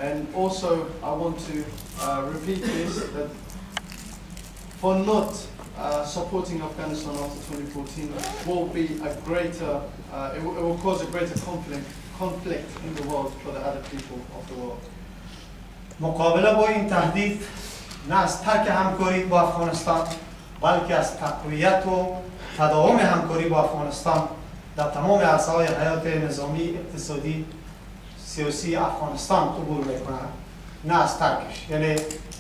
And also, I want to repeat this, that for not supporting Afghanistan after 2014 will be a greater, it will cause a greater conflict in the world for the other people of the world. مقابله با این تهدید نه از ترک همکاری با افغانستان بلکه از تقویت و تداوم همکاری با افغانستان در تمام عرصه‌های حیات نظامی، اقتصادی، سیاسی افغانستان قبول می‌کنند، نه از ترکش. یعنی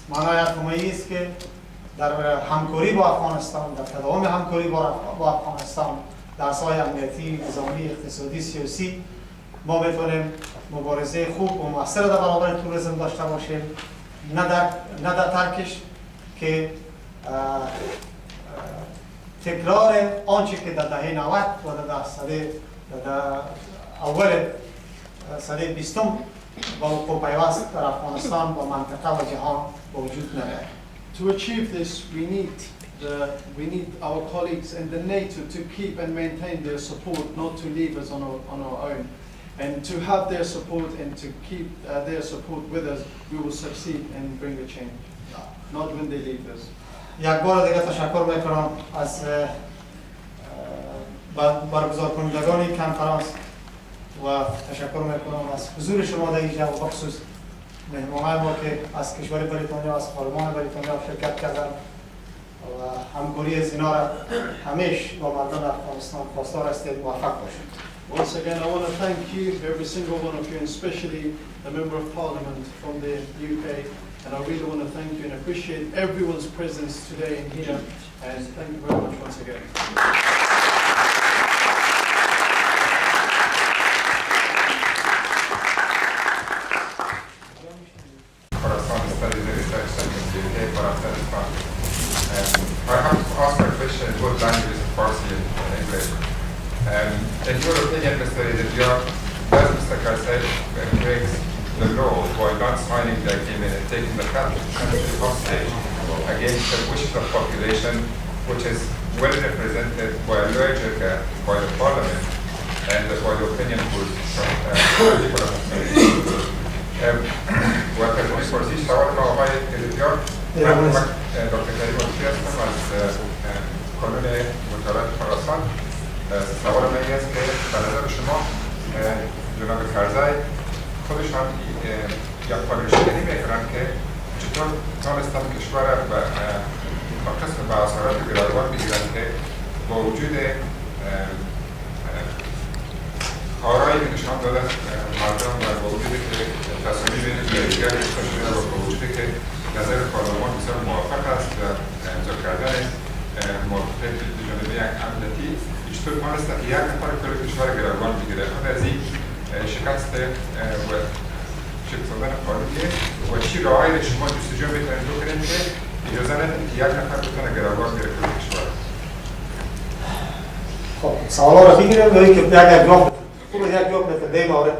معنای حرفی است که در همکاری با افغانستان، در تداوم همکاری با افغانستان در عرصه‌های امنیتی، نظامی، اقتصادی، سیاسی ما بتونیم مبارزه خوب و موثر در برابر تروریسم داشته باشیم، نه در ترکش که تکرار آنچه که در دهه 90 و در اول سده 20 با وقوع پیوست در افغانستان و منطقه و جهان وجود ندارد. To achieve this, we need our colleagues in the NATO to keep and maintain their support, not to leave us on our own. And to have their support and to keep their support with us, we will succeed and bring a change, not when they leave us. یک بار دیگه تشکر میکنم از برگزار کنندگان این کنفرانس و تشکر میکنم از حضور شما در اینجا و بخصوص مهمانان ما که از کشور بریتانیا، از پارلمان بریتانیا شرکت کردند و همکاری از اینا را همیشه با مردم افغانستان خواستار هستید. موفق باشید. Once again, I want to thank you, every single one of you, and especially the Member of Parliament from the UK. And I really want to thank you and appreciate everyone's presence today in here. And thank you very much once again. Studies and Research Center in the UK for Afghanistan. I have to ask my question in both languages, Farsi and English. In your opinion, Mr. Idriya, does Mr. Karzai breaks the law by not signing the agreement and taking the country hostage against the wishes of population, which is well represented by a larger by the parliament and by the opinion polls from people of Afghanistan? وترجمه فارسی سوال ما آقای ادریار من دکتر کریم وقتی هستم از کانون مطالعات خراسان. سوال من این است که به نظر شما جناب کرزی خودشان یک پالایشگری میکنن که چطور تانستن کشور با قسم به اثرات گروگان بگیرن که با وجود آرایی که نشان داده مردم و با وجودی که تصمیم دیگر شده و با وجودی که نظر پارلمان بسیار موافق است و امضا کردن موافقه جانبه یک امنیتی چطور مانست که یک نفر کل کشور گروگان بگیره خود از این شکست و شکست دادن قانونی و چی راهی شما جستجو میتونید بکنید که اجازه ندید که یک نفر بتونه گروگان بگیره کل کشور. خب سوالا را بگیرم و اینکه یک جواب یک جواب میتونه دیم آره.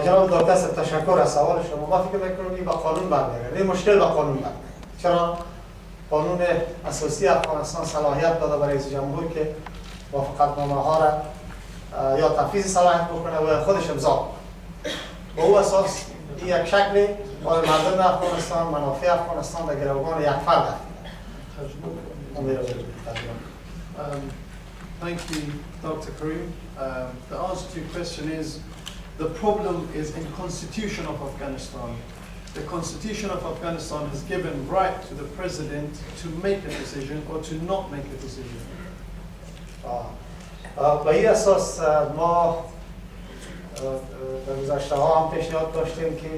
جناب دکتر صاحب تشکر از سوال شما. ما فکر میکنم این با قانون برمیگرده. این مشکل با قانون برمیگرده. چرا قانون اساسی افغانستان صلاحیت داده برای رئیس جمهور که موافقتنامه ها را یا تنفیذ صلاحیت بکنه و خودش امضا کنه. با او اساس این یک شکلی برای مردم افغانستان، منافع افغانستان در گروگان یک فرد است. Thank you, Dr. Karim. The answer to your question is, the problem is in the Constitution of Afghanistan. The Constitution of Afghanistan has given right to the president to make a decision or to not make a decision. به این اساس ما در گذشته ها هم پیشنهاد داشتیم که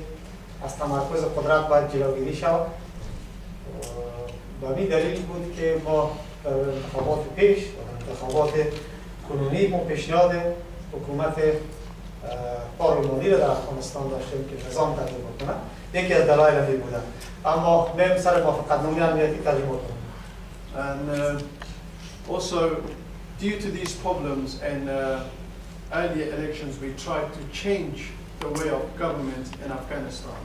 از تمرکز قدرت باید جلوگیری شود. به این دلیل بود که ما در انتخابات پیش و انتخابات کنونی ما پیشنهاد حکومت پارلمانی را در افغانستان داشتیم که نظام تغییر بکنه. یکی از دلایل این بوده. اما میم سر موافقتنامه امنیتی ترجمه کنیم. And also, due to these problems and earlier elections, we tried to change the way of government in Afghanistan.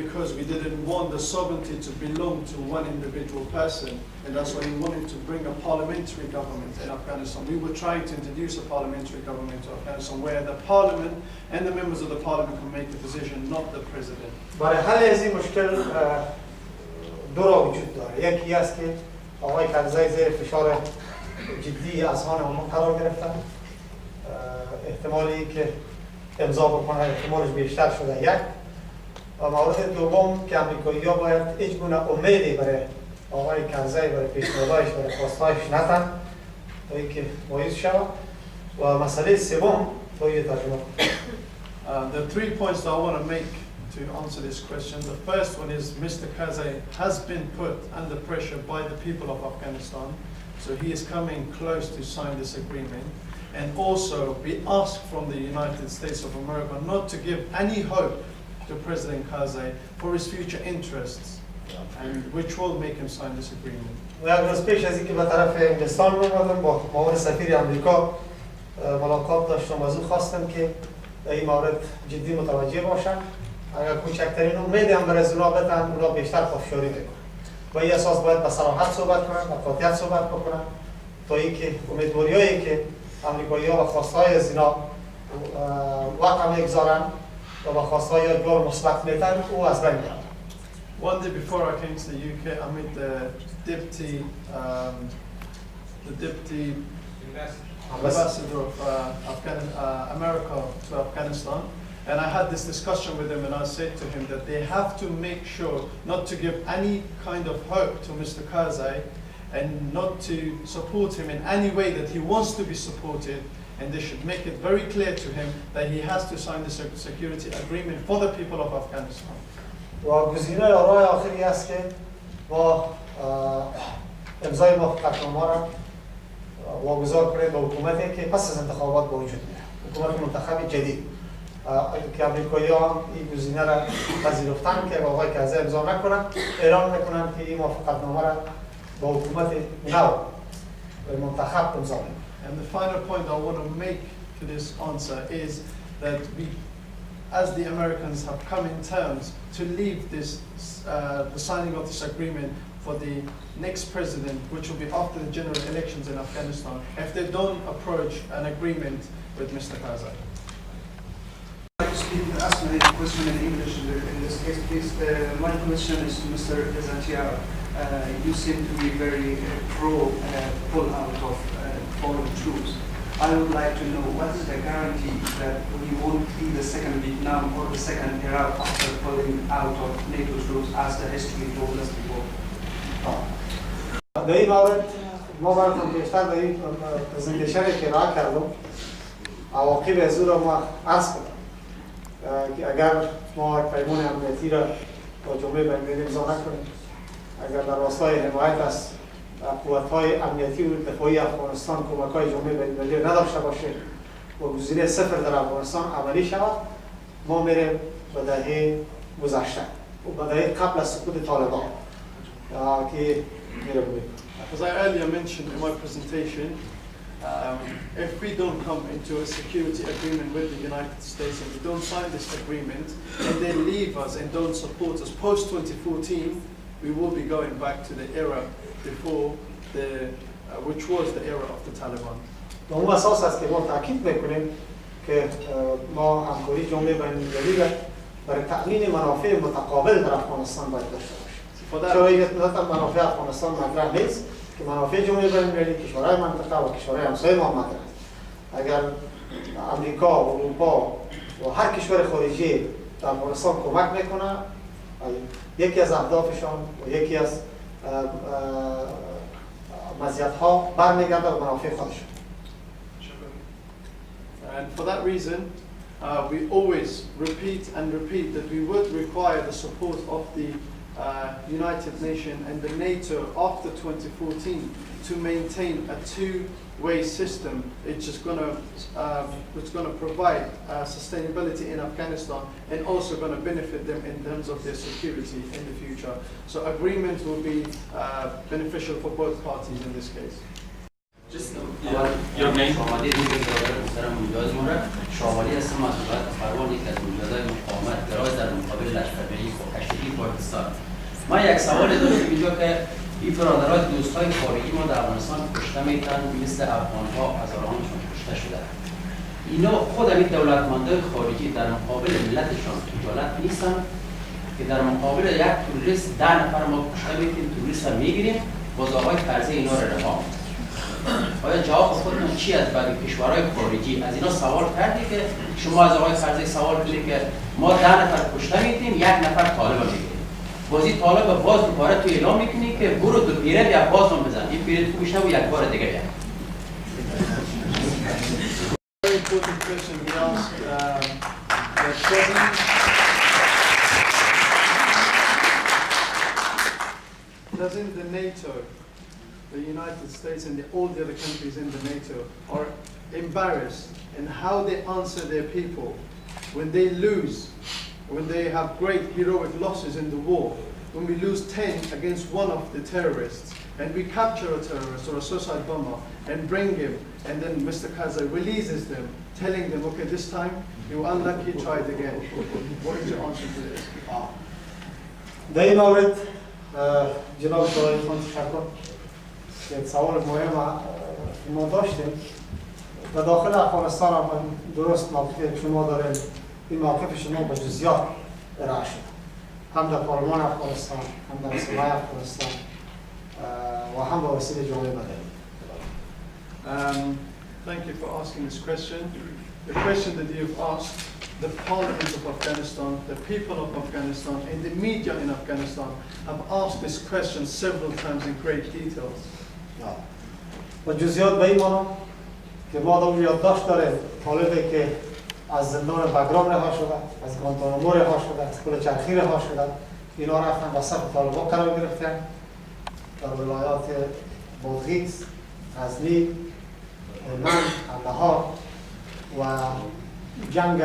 because we didn't want the sovereignty to belong to one individual person, and that's why we wanted to bring a parliamentary government in Afghanistan. We were trying to introduce a parliamentary government to Afghanistan where the parliament and the members of the parliament can make the decision, not the president. برای حل از این مشکل دو راه وجود داره. یکی است که آقای کرزی زیر فشار جدی از آن عموم قرار گرفتن، احتمالی که امضا بکنه احتمالش بیشتر شده یک، و مورد دوم که امریکایی‌ها باید هیچ گونه امیدی برای آقای کرزی برای پیشنهادش برای خواستهایش ندن تا اینکه مایوس شود، و مسئله سوم باید ترجمه کنه. The 3 points that I want to make to answer this question. The first one is Mr. Karzai has been put under pressure by the people of Afghanistan, so he is coming close to sign this agreement. And also, we ask from the United States of America not to give any hope to President Karzai for his future interests, and which will make him sign this agreement. و یک روز پیش از اینکه به طرف انگلستان اومدم با معاون سفیر امریکا ملاقات داشتم و از او خواستم که در این مورد جدی متوجه باشن. اگر کوچکترین امیدی هم برای اونا بدن، اونا بیشتر پافشاری میکنن. و این اساس باید به صراحت صحبت کنن، به قاطعیت صحبت بکنن تا اینکه امیدواریایی که امریکایی‌ها و خواستهای از اینا وقع میگذارن و با خواستهای جواب مثبت میدن، او از بین میره. One day before I came to the UK, I met the deputy ambassador of America to Afghanistan, and I had this discussion with him, and I said to him that they have to make sure not to give any kind of hope to Mr. Karzai, and not to support him in any way that he wants to be supported, and they should make it very clear to him that he has to sign the security agreement for the people of Afghanistan. و گزینه راه آخری است که با امضای موافقتنامه را واگذار کنید به حکومتی که پس از انتخابات به وجود میاد، حکومت منتخب جدید که امریکایی‌ها هم این گزینه را پذیرفتن که آقای کرزی امضا نکنن، اعلام میکنن که این موافقتنامه را با حکومت نو منتخب امضا میکنن. And the final point I want to make to this answer is that we, as the Americans, have come in terms to leave this, the signing of this agreement for the next president, which will be after the general elections in Afghanistan, if they don't approach an agreement with Mr. Karzai. Ask my question in English in this case, please. My question is to Mr. Dezantiara. You seem to be very pro pull out of foreign troops. I would like to know what is the guarantee that we won't be the second Vietnam or the second Iraq after pulling out of NATO troops, as the history told us before. در این مورد ما براتون بیشتر در این پرزنتیشنی که ارائه کردم عواقب از او را ما عرض کردم که اگر ما پیمان امنیتی را با جامعه بین‌المللی امضا نکنیم، اگر در راستای حمایت از قوت‌های امنیتی و دفاعی افغانستان کمک‌های جامعه بین‌المللی نداشته باشیم و گزینه صفر در افغانستان عملی شود، ما میریم به دهه گذشته و به دهه قبل از سقوط طالبان که میره بودیم. As I earlier mentioned in my presentation, if we don't come into a security agreement with the United States and we don't sign this agreement and they leave us and don't support us post 2014, we will be going back to the era before which was the era of the Taliban. به اون اساس است که ما تاکید میکنیم که ما همکاری جامعه بین‌المللی برای تأمین منافع متقابل در افغانستان باید داشته باشیم. چرا یک منافع افغانستان مطرح نیست که منافع جامعه بین‌المللی، کشورهای منطقه و کشورهای همسایه ما مطرح است. اگر امریکا و اروپا و هر کشور خارجی در افغانستان کمک میکنه، یکی از اهدافشان و یکی از مزیت‌ها برمیگرده به منافع خودشان. And for that reason, we always repeat that we would require the support of the United Nations and the NATO after 2014 to maintain a two-way system. It's going to provide sustainability in Afghanistan and also going to benefit them in terms of their security in the future. So agreement will be beneficial for both parties in this case. Just your name. شاملی هستم از پروانی که از منجزای مقاومت دراز در مقابل لشکرگیری سوال داریم اینجا که این برادرای دوستای خارجی ما در افغانستان کشته میتن مثل افغان‌ها هزارانشون کشته شده. اینا خود این دولتمندان خارجی در مقابل ملتشان خجالت نیستن که در مقابل یک توریست 10 نفر ما کشته میتیم توریست رو میگیریم باز آقای قرضه اینا رو رها. آیا جواب خودتون چی از برای کشورهای خارجی از اینا سوال کردی که شما از آقای قرضه سوال کنید که ما 10 نفر کشته میتیم 1 نفر طالب میگیریم بازی طالب باز دوباره تو اعلام میکنی که برو دو پیرد یا باز هم بزن این پیرد خوب میشه و یک بار دیگه بیاد. Very important question we asked doesn't the NATO, the United States and all the other countries in the NATO are embarrassed in how they answer their people when they lose, when they have great heroic losses in the war, when we lose 10 against one of the terrorists and we capture a terrorist or a suicide bomber and bring him and then Mr. Karzai releases them telling them, okay, this time you were unlucky, try it again. What is your answer to this? در این مورد جناب دکتر خان تشکر یک سوال مهم ما داشتیم و داخل افغانستان هم درست موقعی شما داریم این موقف شما با جزئیات ارائه شد هم در پارلمان افغانستان هم در اسمبلی افغانستان و هم با وسیله جامعه مدنی. Thank you for asking this question. The question that you've asked, the Parliament of Afghanistan, the people of Afghanistan, and the media in Afghanistan have asked this question several times in great details. و جزئیات به این معنی که ما دو یادداشت داریم طالبی که از زندان بگرام رها شده، از گوانتانامو رها شده، از پل چرخی رها شده، اینا رفتن و صف طالبان قرار گرفتن در ولایات بادغیس، غزنی، هلمند، قندهار و جنگ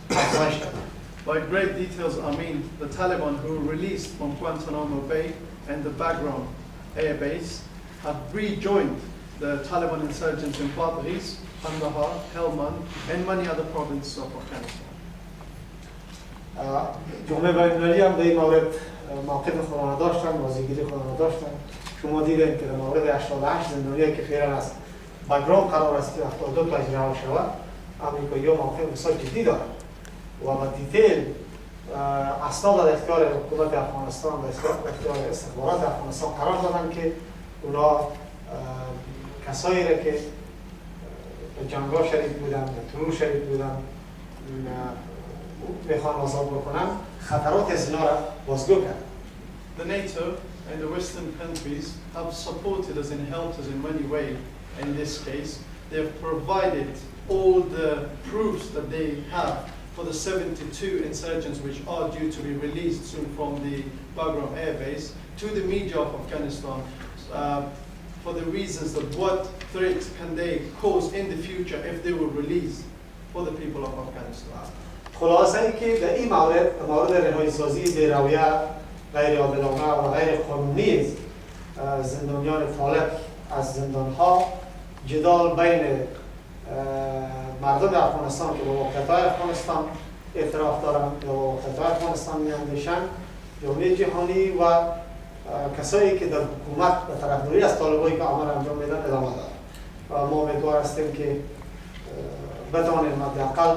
افزایش دادن. By great details, I mean the Taliban who were released from Guantanamo Bay and the Bagram air base have rejoined the Taliban insurgents in Badghis, Kandahar, Helmand, and many other provinces of Afghanistan. جمعه بین‌المللی هم به این مورد موقف خودمون داشتن، بازیگیری خودمون داشتن. شما دیدین که در مورد 88 زندانیایی که فعلا از بگرام قرار است که 72 تا رها شود، آمریکایی‌ها موقف بسیار جدی دارند و با دیتیل اسناد در اختیار حکومت افغانستان و اختیار استخبارات افغانستان قرار دادن که اونا کسایی را که به جنگ‌ها شریک بودن، به ترور شریک بودن میخوان آزاد بکنن، خطرات از اینا را بازگو کردن. The NATO and the Western countries have supported us and helped us in many ways. In this case, they have provided all the proofs that they have for the 72 insurgents which are due to be released soon from the Bagram air base to the media of Afghanistan for the reasons that what threats can they cause in the future if they were released for the people of Afghanistan. خلاصه ای که در این مورد رهایی سازی بی‌رویه، غیر عادلانه و غیر قانونی زندانیان طالب از زندان‌ها جدال بین مردم افغانستان که با واقعیت‌های افغانستان اعتراف دارند یا با واقعیت‌های افغانستان می‌اندیشند، جامعه جهانی و کسایی که در حکومت و طرفداری از طالبانی که عمل انجام میدن ادامه دارند. و ما امیدوار هستیم که بتوانیم حداقل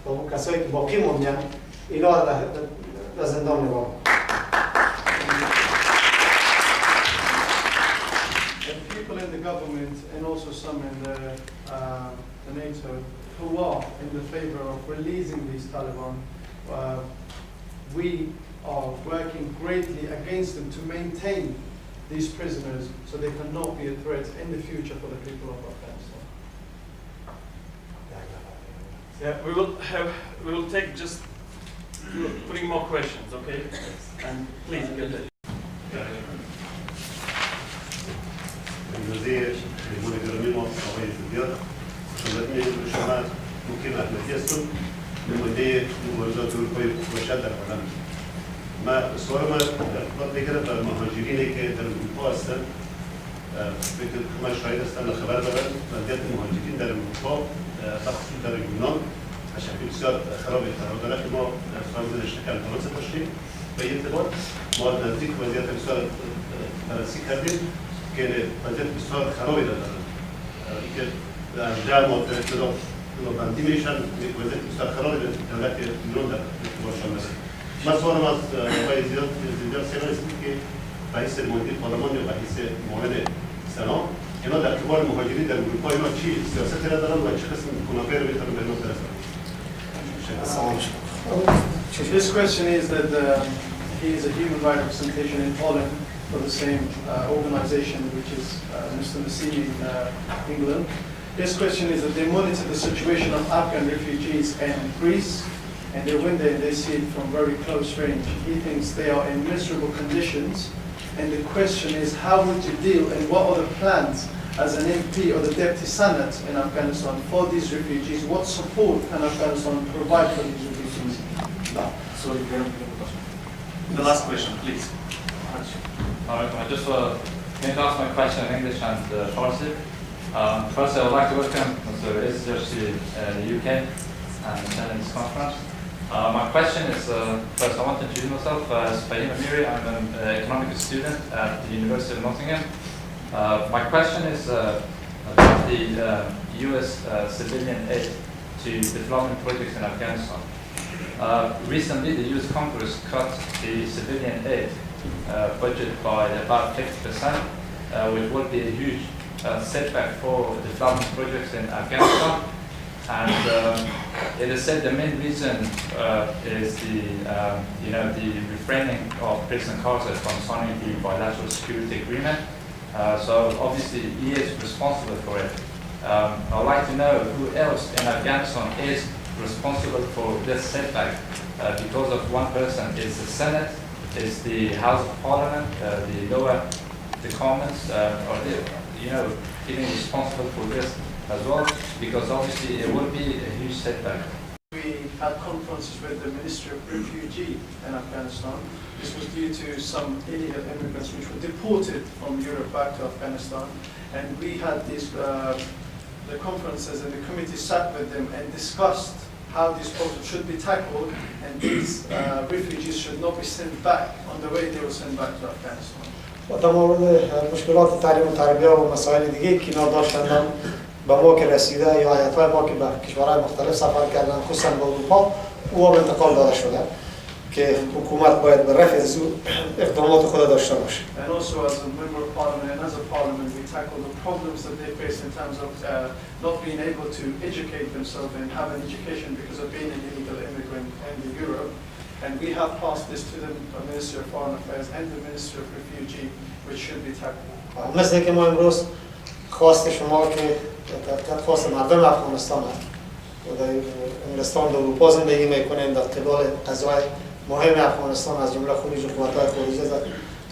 با اون کسایی که باقی موندن اینا را در زندان نگاه کنیم. People in the government and also some in the NATO who are in the favor of releasing these Taliban, we are working greatly against them to maintain these prisoners so they cannot be a threat in the future for the people of Afghanistan. Yeah, we will take just putting more questions, okay? And please get it. وزیر لیمون گرامی ما آقای زودیار خدمت می‌کنم شما ممکن احمدی هستم نماینده مبارزات اروپای باشد در عالم. ما سوال ما ارتباط می‌گیرد با مهاجرینی که در اروپا هستند. فکر کنم شاید هستند خبر دارند وضعیت مهاجرین در اروپا بخصوص در یونان شکل بسیار خرابی قرار دارد که ما فرض شکل فرانسه داشتیم. به این اعتبار ما نزدیک وضعیت بسیار بررسی کردیم که وضعیت بسیار خرابی دارن. اینکه در ابتدا بندی میشن وضعیت بسیار خرابی دولت ایران در باشان است. من سوالم از آقای زیاد سینا است که رئیس مدیر پارلمان یا رئیس معاون سنا اینا در کبار مهاجرین در اروپا اینا چی سیاست را دارن و چه قسم منابع رو میتونن به اینا برسن؟ This question is that he is a human rights representation in Poland for the same organization, which is Mr. Massini in England. His question is that they monitor the situation of Afghan refugees in Greece, and they went there and they see it from very close range. He thinks they are in miserable conditions, and the question is how would you deal and what are the plans as an MP or the Deputy Senate in Afghanistan for these refugees? What support can Afghanistan provide for these refugees? Sorry, the last question, please. I just going to ask my question in English and Farsi. First, I would like to welcome Mr. Ezra to the UK and attending this conference. My question is, first I want to introduce myself as Fahim Amiri. I'm an economics student at the University of Nottingham. My question is about the US civilian aid to development projects in Afghanistan. Recently, the US Congress cut the civilian aid budget by about 50%, which would be a huge setback for development projects in Afghanistan. And it is said the main reason is the refraining of President Carter from signing the bilateral security agreement. So obviously he is responsible for it. I'd like to know who else in Afghanistan is responsible for this setback, because of one person. Is the Senate, is the House of Parliament, the lower, the Commons, or even responsible for this as well, because obviously it will be a huge setback. We had conferences with the Ministry of Refugee in Afghanistan. This was due to some illegal immigrants which were deported from Europe back to Afghanistan, and we had these the conferences, and the committee sat with them and discussed how these problems should be tackled, and these refugees should not be sent back on the way they were sent back to Afghanistan. و در مورد مشکلات تعلیم و تربیه و مسائل دیگه که اینا داشتن به ما که رسیده یا هیئت‌های ما که به کشورهای مختلف سفر کردن خصوصا به اروپا او انتقال داده شده که حکومت باید به رفع اقدامات خود داشته باشه. And also as a member of parliament and as a parliament we tackle the problems that they face in terms of not being able to educate themselves and have an education because of being an illegal immigrant in Europe. And we have passed this to the Ministry of Foreign Affairs and the Ministry of Refugee, which should be tackled. مثل که ما امروز خواست شما که خواست مردم افغانستان و در انگلستان و اروپا زندگی میکنیم در قبال قضای مهم افغانستان از جمله خروج حکومت‌های خارجی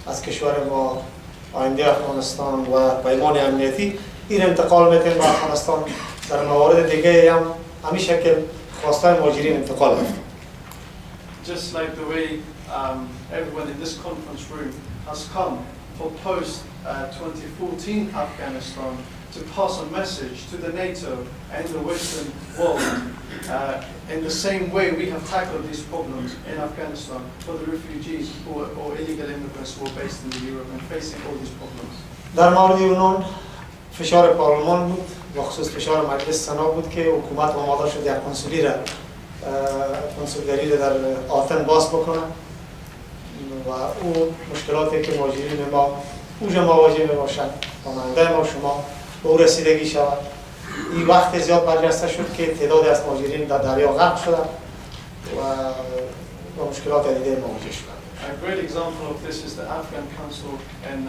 از کشور ما، آینده افغانستان و پیمان امنیتی این انتقال میکنیم به افغانستان. در موارد دیگه هم همین شکل خواستای مهاجرین انتقال میکنیم. Just like the way everyone in this conference room has come for post-2014 Afghanistan to pass a message to the NATO and the Western world. In the same way we have tackled these problems in Afghanistan for the refugees or illegal immigrants who are based in Europe and facing all these problems. در مورد یونان فشار پارلمان بود و خصوص فشار مجلس سنا بود که حکومت آماده شد یک کنسولگری را در آتن باز بکنه و او مشکلاتی که مهاجرین ما اوج مواجه می باشند ماننده ما شما به او رسیدگی شود. این وقت زیاد برجسته شد که تعدادی از مهاجرین در دریا غرق شدند و مشکلات دیگه مواجه شدند. A great example of this is the Afghan Council in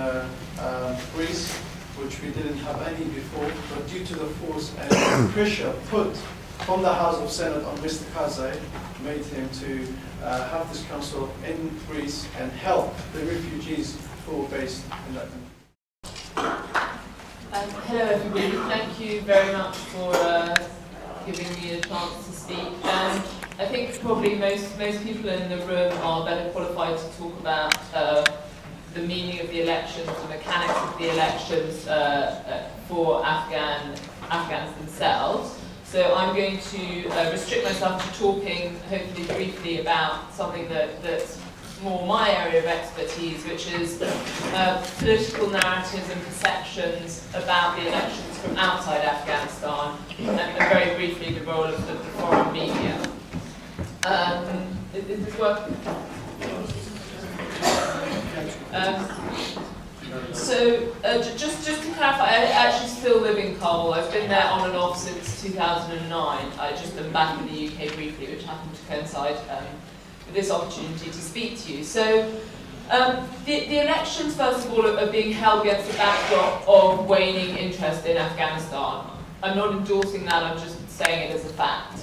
Greece, which we didn't have any before, but due to the force and pressure put from the House of Senate on Mr. Karzai, made him to have this council in Greece and help the refugees who are based in that country. Hello everybody, thank you very much for giving me a chance to speak. I think probably most people in the room are better qualified to talk about the meaning of the elections, the mechanics of the elections for Afghans themselves. So I'm going to restrict myself to talking, hopefully briefly, about something that more my area of expertise, which is political narratives and perceptions about the elections from outside Afghanistan, and very briefly the role of the foreign media. Is this working? Just to clarify, I actually still live in Kabul. I've been there on and off since 2009. I just am back in the UK briefly, which happened to coincide with this opportunity to speak to you. So, the elections, first of all, are being held against the backdrop of waning interest in Afghanistan. I'm not endorsing that, I'm just saying it as a fact.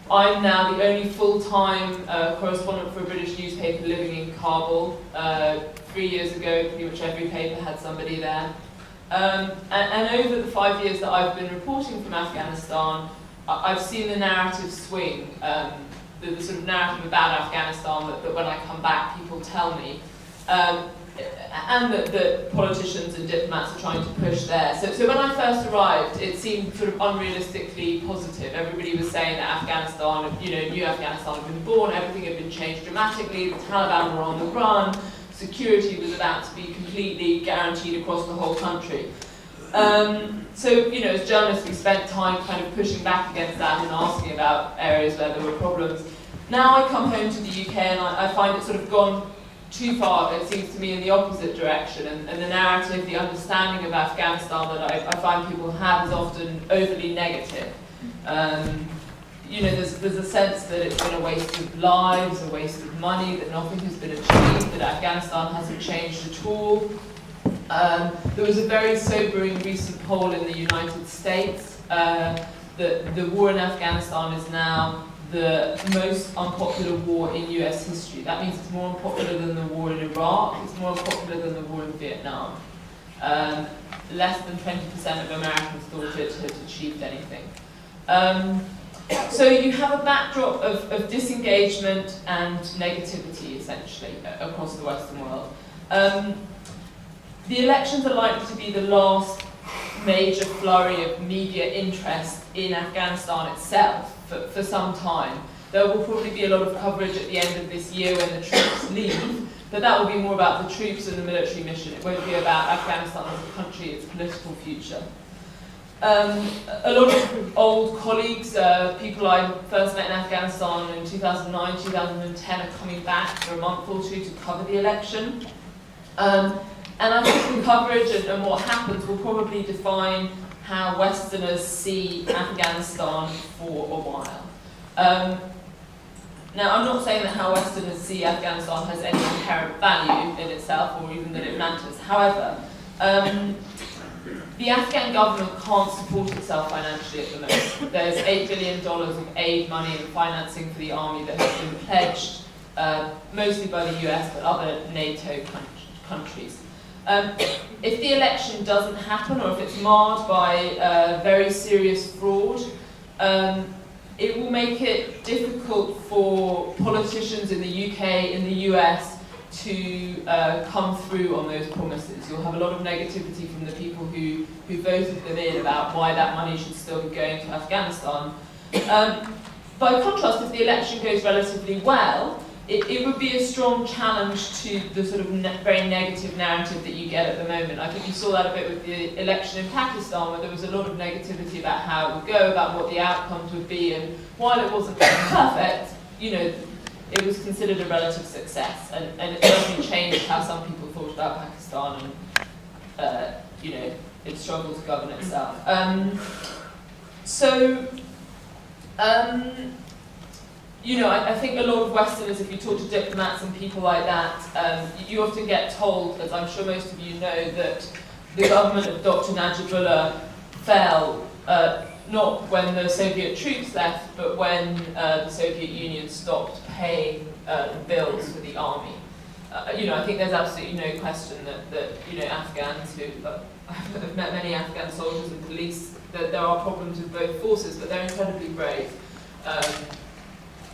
I'm now the only full-time correspondent for a British newspaper living in Kabul. 3 years ago, pretty much every paper had somebody there. And over the 5 years that I've been reporting from Afghanistan, I've seen the narrative swing, the sort of narrative about Afghanistan that when I come back people tell me, and that politicians and diplomats are trying to push there. So when I first arrived, it seemed sort of unrealistically positive. Everybody was saying that Afghanistan, new Afghanistan had been born, everything had been changed dramatically, the Taliban were on the run, security was about to be completely guaranteed across the whole country. So, as journalists, we spent time kind of pushing back against that and asking about areas where there were problems. Now I come home to the UK and I find it sort of gone too far, it seems to me, in the opposite direction, and the narrative, the understanding of Afghanistan that I find people have is often overly negative. There's a sense that it's been a waste of lives, a waste of money, that nothing has been achieved, that Afghanistan hasn't changed at all. There was a very sobering recent poll in the United States that the war in Afghanistan is now the most unpopular war in US history. That means it's more unpopular than the war in Iraq, it's more unpopular than the war in Vietnam. Less than 20% of Americans thought it had achieved anything. So you have a backdrop of disengagement and negativity, essentially, across the Western world. The elections are likely to be the last major flurry of media interest in Afghanistan itself for some time. There will probably be a lot of coverage at the end of this year when the troops leave, but that will be more about the troops and the military mission. It won't be about Afghanistan as a country, its political future. A lot of old colleagues, people I first met in Afghanistan in 2009, 2010, are coming back for a month or two to cover the election. And I think the coverage and what happens will probably define how Westerners see Afghanistan for a while. Now, I'm not saying that how Westerners see Afghanistan has any inherent value in itself, or even that it matters. However, the Afghan government can't support itself financially at the moment. There's $8 billion of aid money and financing for the army that has been pledged, mostly by the US, but other NATO countries. If the election doesn't happen, or if it's marred by very serious fraud, it will make it difficult for politicians in the UK, in the US, to come through on those promises. You'll have a lot of negativity from the people who voted them in about why that money should still be going to Afghanistan. By contrast, if the election goes relatively well, it would be a strong challenge to the sort of very negative narrative that you get at the moment. I think you saw that a bit with the election in Pakistan, where there was a lot of negativity about how it would go, about what the outcomes would be, and while it wasn't perfect, it was considered a relative success, and it certainly changed how some people thought about Pakistan and its struggle to govern itself. I think a lot of Westerners, if you talk to diplomats and people like that, you often get told, as I'm sure most of you know, that the government of Dr. Najibullah fell not when the Soviet troops left, but when the Soviet Union stopped paying the bills for the army. I think there's absolutely no question that Afghans who I've met many Afghan soldiers and police, that there are problems with both forces, but they're incredibly brave.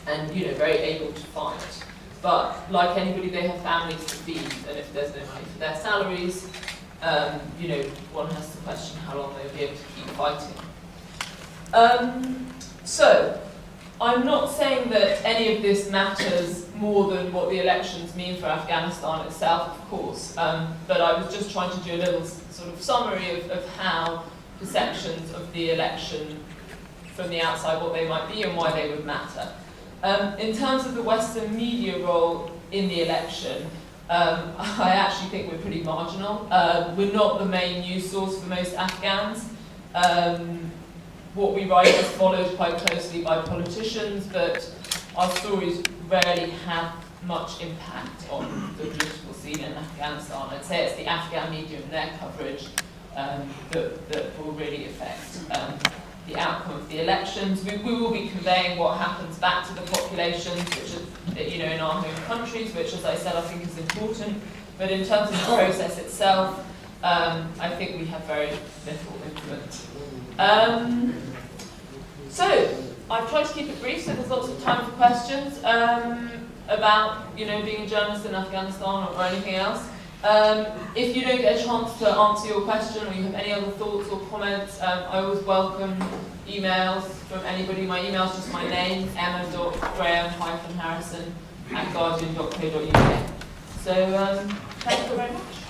And very able to fight. But like anybody, they have families to feed, and if there's no money for their salaries, one has to question how long they'll be able to keep fighting. So, I'm not saying that any of this matters more than what the elections mean for Afghanistan itself, of course. But I was just trying to do a little sort of summary of how perceptions of the election from the outside, what they might be and why they would matter. In terms of the Western media role in the election, I actually think we're pretty marginal. We're not the main news source for most Afghans. What we write is followed quite closely by politicians, but our stories rarely have much impact on the political scene in Afghanistan. I'd say it's the Afghan media and their coverage that will really affect the outcome of the elections. We will be conveying what happens back to the populations, which is, in our home countries, which, as I said, I think is important. But in terms of the process itself, I think we have very little influence. So I've tried to keep it brief, so there's lots of time for questions about, being a journalist in Afghanistan or anything else. If you don't get a chance to answer your question or you have any other thoughts or comments, I always welcome emails from anybody. My email is just my name, emma.graham-harrison@guardian.co.uk. So thank you very much.